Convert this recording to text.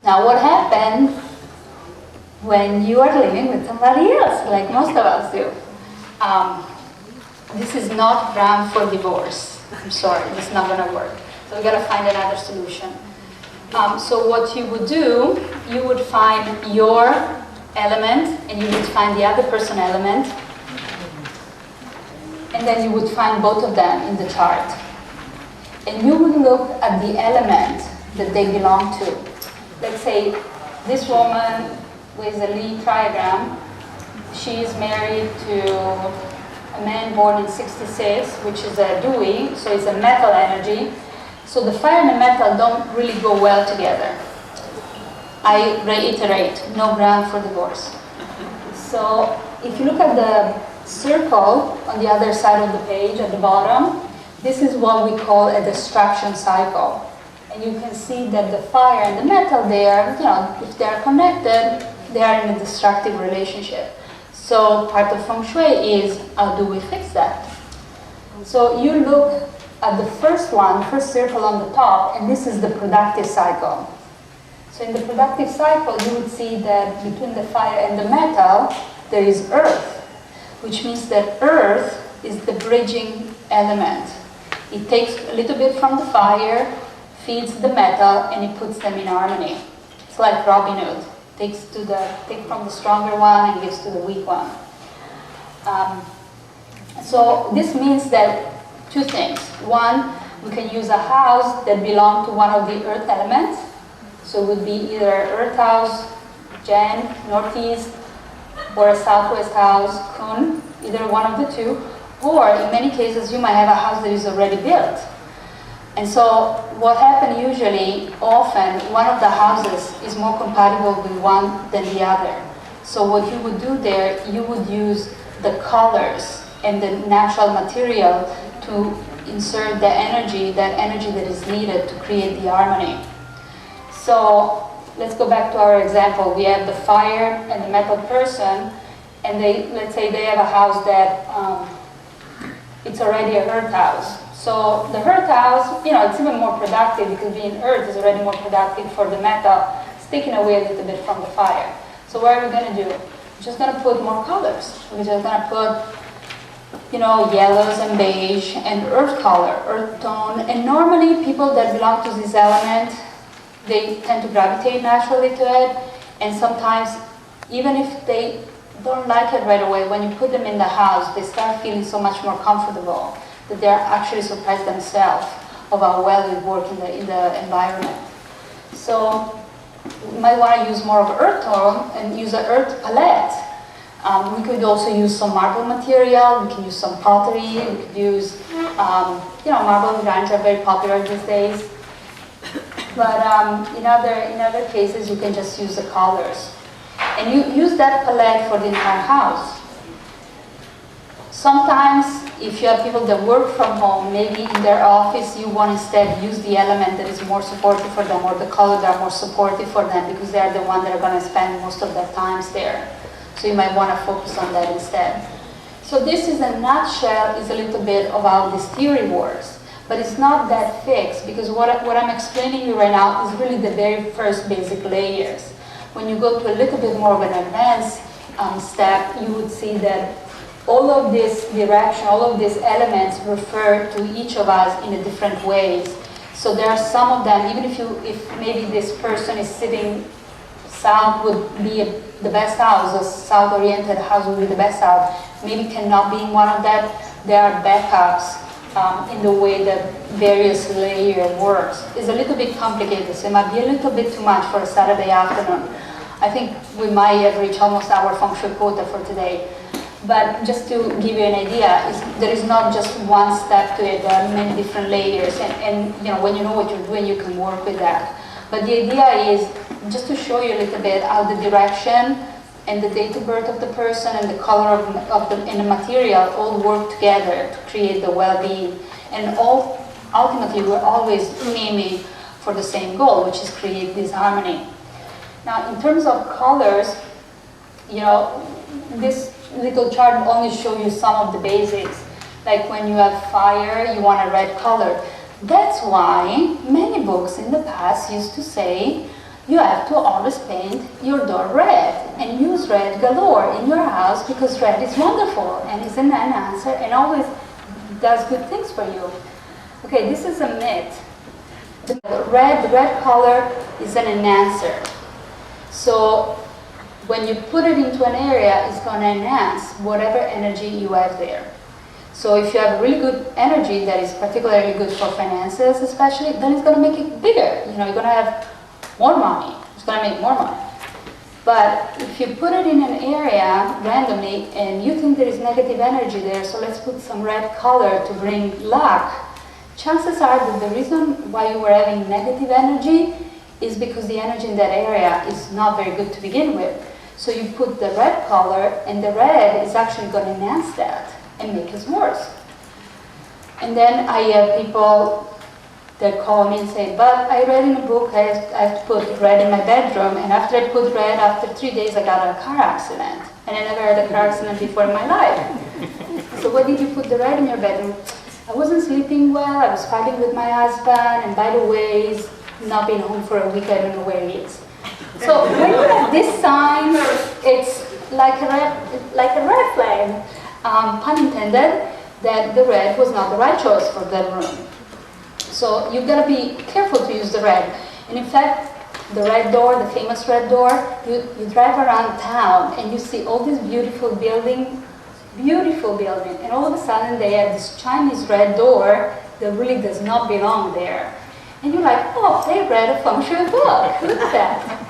Now what happened when you are living with somebody else, like most of us do? This is not ground for divorce. I'm sorry, this is not going to work. So we got to find another solution. So what you would do, you would find your element, and you would find the other person element, and then you would find both of them in the chart. And you would look at the element that they belong to. Let's say this woman with a Lee triagram, she is married to a man born in 66, which is a Dewey, so it's a metal energy. So the fire and the metal don't really go well together. I reiterate, no ground for divorce. So if you look at the circle on the other side of the page at the bottom, this is what we call a destruction cycle. And you can see that the fire and the metal there, if they are connected, they are in a destructive relationship. So part of Feng Shui is, how do we fix that? So you look at the first one, first circle on the top, and this is the productive cycle. So in the productive cycle, you would see that between the fire and the metal, there is earth, which means that earth is the bridging element. It takes a little bit from the fire, feeds the metal, and it puts them in harmony. It's like Robin Hood. Takes from the stronger one and gives to the weak one. So this means that two things. One, we can use a house that belongs to one of the earth elements. So it would be either earth house, Jan, northeast, or a southwest house, Kun, either one of the two. Or in many cases, you might have a house that is already built. And so what happens usually, often, one of the houses is more compatible with one than the other. So what you would do there, you would use the colors and the natural material to insert the energy, that energy that is needed to create the harmony. So let's go back to our example. We have the fire and the metal person, and let's say they have a house that it's already a earth house. So the earth house, it's even more productive because being earth is already more productive for the metal. It's taking away a little bit from the fire. So what are we going to do? We're just going to put more colors. We're just going to put, yellows and beige and earth color, earth tone. And normally people that belong to this element, they tend to gravitate naturally to it. And sometimes, even if they don't like it right away, when you put them in the house, they start feeling so much more comfortable that they're actually surprised themselves of how well it works in the environment. So you might want to use more of earth tone and use an earth palette. We could also use some marble material. We can use some pottery. We could use, marble grinds are very popular these days. But in other cases, you can just use the colors. And you use that palette for the entire house. Sometimes, if you have people that work from home, maybe in their office, you want instead use the element that is more supportive for them, or the color that are more supportive for them, because they're the one that are going to spend most of their times there. So you might want to focus on that instead. So this is a nutshell, is a little bit of how this theory works. But it's not that fixed, because what I'm explaining you right now is really the very first basic layers. When you go to a little bit more of an advanced step, you would see that all of this direction, all of these elements refer to each of us in a different ways. So there are some of them, even if maybe this person is sitting south would be the best house, a south-oriented house would be the best house, maybe cannot be in one of them. There are backups in the way that various layer works. It's a little bit complicated, so it might be a little bit too much for a Saturday afternoon. I think we might have reached almost our Feng Shui quota for today. But just to give you an idea, there is not just one step to it. There are many different layers, and when you know what you're doing, you can work with that. But the idea is just to show you a little bit how the direction and the date of birth of the person and the color and the material all work together to create the well-being. And ultimately, we're always aiming for the same goal, which is create this harmony. Now, in terms of colors, this little chart only show you some of the basics. Like when you have fire, you want a red color. That's why many books in the past used to say you have to always paint your door red and use red galore in your house because red is wonderful and is an enhancer and always does good things for you. Okay, this is a myth. The red color is an enhancer. So when you put it into an area, it's going to enhance whatever energy you have there. So if you have really good energy that is particularly good for finances especially, then it's going to make it bigger. You know, you're going to have more money. It's going to make more money. But if you put it in an area randomly and you think there is negative energy there, so let's put some red color to bring luck, chances are that the reason why you were having negative energy is because the energy in that area is not very good to begin with. So you put the red color and the red is actually going to enhance that and make it worse. And then I have people that call me and say, but I read in a book I have to put red in my bedroom, and after I put red, after 3 days I got in a car accident. And I never had a car accident before in my life. So why did you put the red in your bedroom? I wasn't sleeping well, I was fighting with my husband, and by the way, he's not been home for a week, I don't know where he is. So when you have this sign, it's like a red flag, pun intended, that the red was not the right choice for that room. So you've got to be careful to use the red. And in fact, the red door, the famous red door, you drive around town and you see all these beautiful building, and all of a sudden they have this Chinese red door that really does not belong there. And you're like, oh, they read a Feng Shui book, look at that.